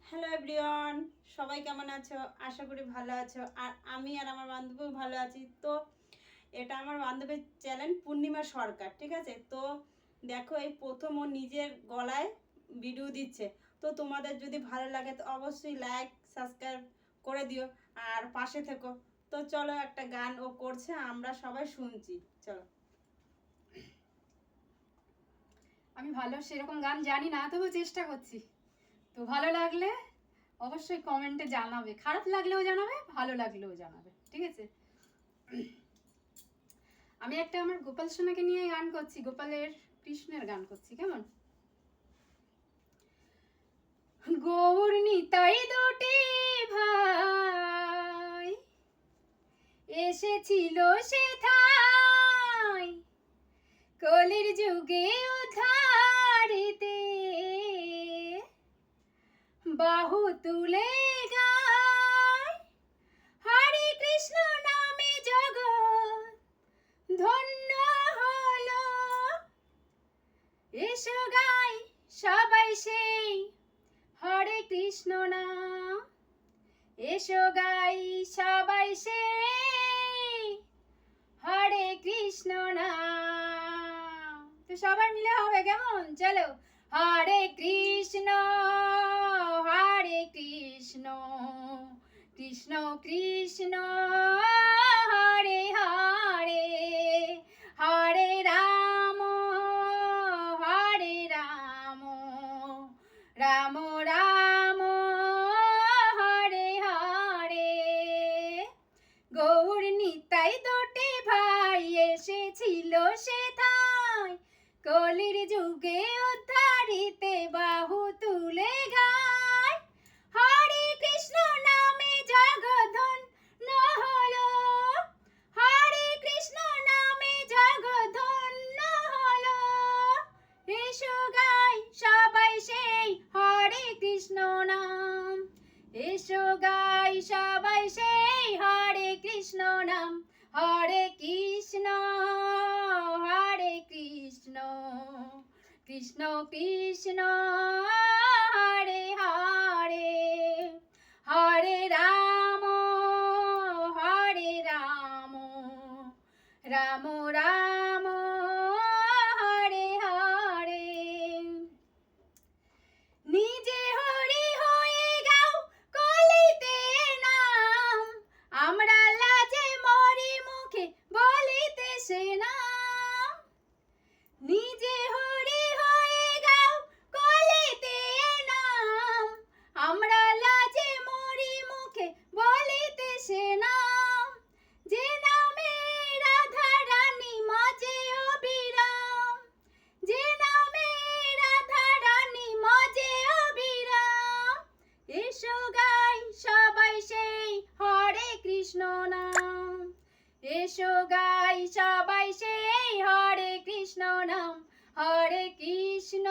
Hello everyone, সবাই কেমন আছো? আশা করি ভালো আছো। আর আমি আর আমার বান্ধবীও ভালো আছি। তো এটা আমার বান্ধবীর চ্যানেল পূর্ণিমা সরকার, ঠিক আছে? তো দেখো, এই প্রথম ও নিজের গলায় ভিডিও দিচ্ছে। তো তোমাদের যদি ভালো লাগে তো অবশ্যই লাইক সাবস্ক্রাইব করে দিও আর পাশে থেকো। তো চলো, একটা গান ও করছে, আমরা সবাই শুনছি। চলো। আমি ভালো সেরকম গান জানি না, তবু চেষ্টা করছি। তো ভালো লাগলে অবশ্যই কমেন্টে জানাবে, খারাপ লাগলেও জানাবে, ভালো লাগলেও জানাবে, ঠিক আছে? আমি একটা আমার গোপাল সোনাকে নিয়ে গান করছি, গোপালের কৃষ্ণের গান করছি, কেমন? গৌর নিতাই দুটি ভাই এসেছিল সে থাই, কলির যুগে উদ্ধারিতে বাহু তুলে গায় হরে কৃষ্ণ নামে জগৎ ধন্য হলো। এসো গাই সবাই সেই হরে কৃষ্ণ নাম, এসো গাই সবাই সেই হরে কৃষ্ণ নাম। তো সবাই মিলে হবে, কেমন? চলো। হরে কৃষ্ণ কৃষ্ণ কৃষ্ণ হরে হরে, হরে রাম রাম রাম হরে হরে। গৌর নিতাই দুটি ভাই এসেছিল সে থাই, কলির যুগে উদ্ধারিতে বাহু তুলে গায় হরে কৃষ্ণ নামে জগধন্য হলো, হরে কৃষ্ণ নামে জগধন্য হলো। এসো গাই সবাই সেই হরে কৃষ্ণ নাম, এসো গাই সবাই সেই হরে কৃষ্ণ নাম। হরে কৃষ্ণ কৃষ্ণ কৃষ্ণ হরে হরে, হরে রাম রাম রাম হরে হরে। নিজে হরি হয়ে গাও কলিতে নাম, আমরা লাজে মরি মুখে বলিতে সে নাম। নিজে হরি হয়ে গাও কলিতে নাম, আমরা লাজে মরি মুখে বলিতে সে নাম। যে নামে রাধা রানী মজে অবিরাম, যে নামে রাধা রানী মজে অবিরাম। এসো গাই সবাই সেই হরে কৃষ্ণ নাম, এসো গাই সবাই সেই হরে কৃষ্ণ নাম। হরে কৃষ্ণ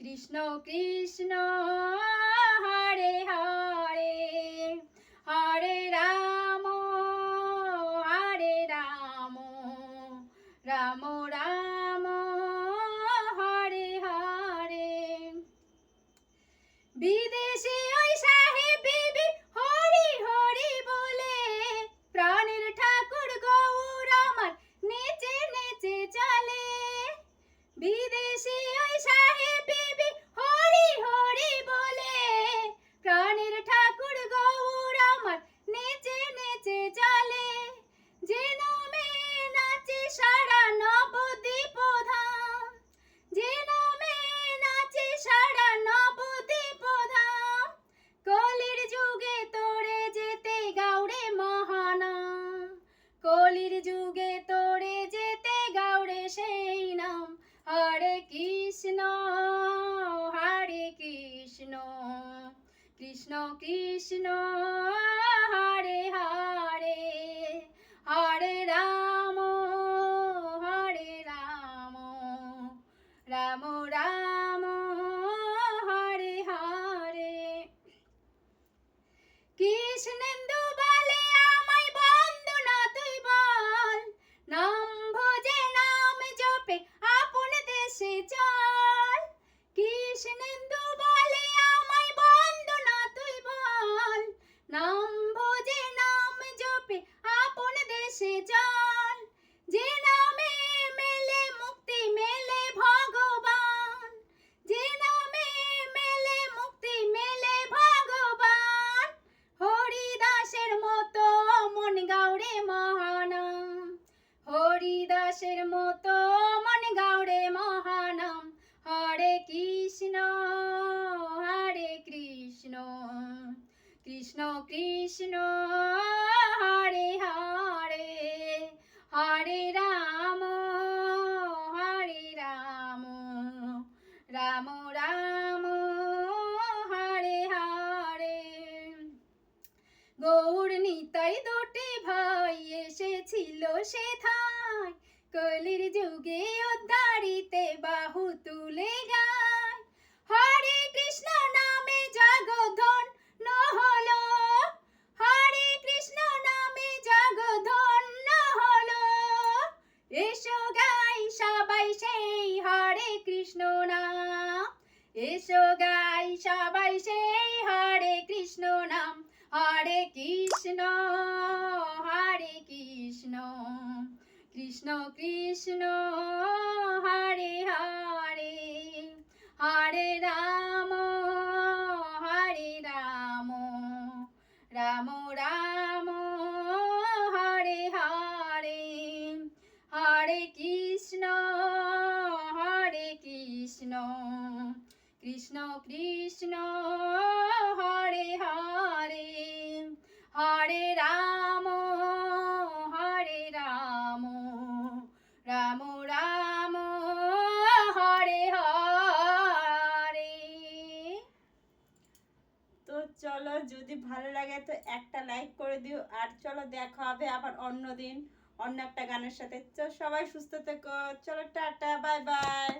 কৃষ্ণ কৃষ্ণ হরে হরে, হরে রাম রাম রাম হরে হরে। বিদেশে ওই সাহেব বিবি হরি হরি বলে, প্রাণের ঠাকুর গৌর আমার নেচে নেচে চলে। বিদেশে ওই সাহেব বিবি হরি হরি বলে, প্রাণের ঠাকুর গৌর আমার নেচে নেচে চলে। যে নামে নাচে সারা নবদ্বীপ ধাম, যে নামে নাচে সারা নবদ্বীপ ধাম। কলির যুগে তোরে যেতে গাউরে মহানাম, কলির যুগে তোরে যেতে গাউরে সেই নাম। হরে কৃষ্ণ কৃষ্ণ কৃষ্ণ হরে হরে, হরে রাম রাম রাম হরে হরে। কৃষ্ণেন্দু বলে আমায় বন্দনা তুই বল, নাম ভোজে নাম জপে আপন দেশে চল। কৃষ্ণেন্দু বলে আমায় বন্দনা তুই বল, নাম ভোজে নাম জপে আপন দেশে চল, যে নামে মেলে মুক্তি মেলে ভগবান, যে নামে মেলে মুক্তি মেলে ভগবান, হরিদাসের মতো মন গাউরে মহানাম, হরিদাসের মতো মন গাউরে মহানাম, হরে কৃষ্ণ কৃষ্ণ কৃষ্ণ হরে হরে, হরে রাম রাম রাম হরে হরে। গৌর নিতাই দুটি ভাই এসেছিল সেথায়, কলির যুগে উদ্ধারিতে বাহু তুলে গায়, হরে কৃষ্ণ নামে জগধন্য হলো, হরে কৃষ্ণ নামে জগধন্য হলো, এসো গাই সবাই সেই হরে কৃষ্ণ নাম, এসো গাই সবাই সেই হরে কৃষ্ণ নাম, হরে কৃষ্ণ কৃষ্ণ কৃষ্ণ হরে হরে, হরে রাম রাম রাম হরে হরে, হরে কৃষ্ণ কৃষ্ণ কৃষ্ণ হরে হরে, হরে রাম রাম রাম হরে হরে। তো চলো, যদি ভালো লাগে তো একটা লাইক করে দিও, আর চলো দেখা হবে আবার অন্য দিন অন্য একটা গানের সাথে। তো সবাই সুস্থ থেকো, চলো টাটা, বাই বাই।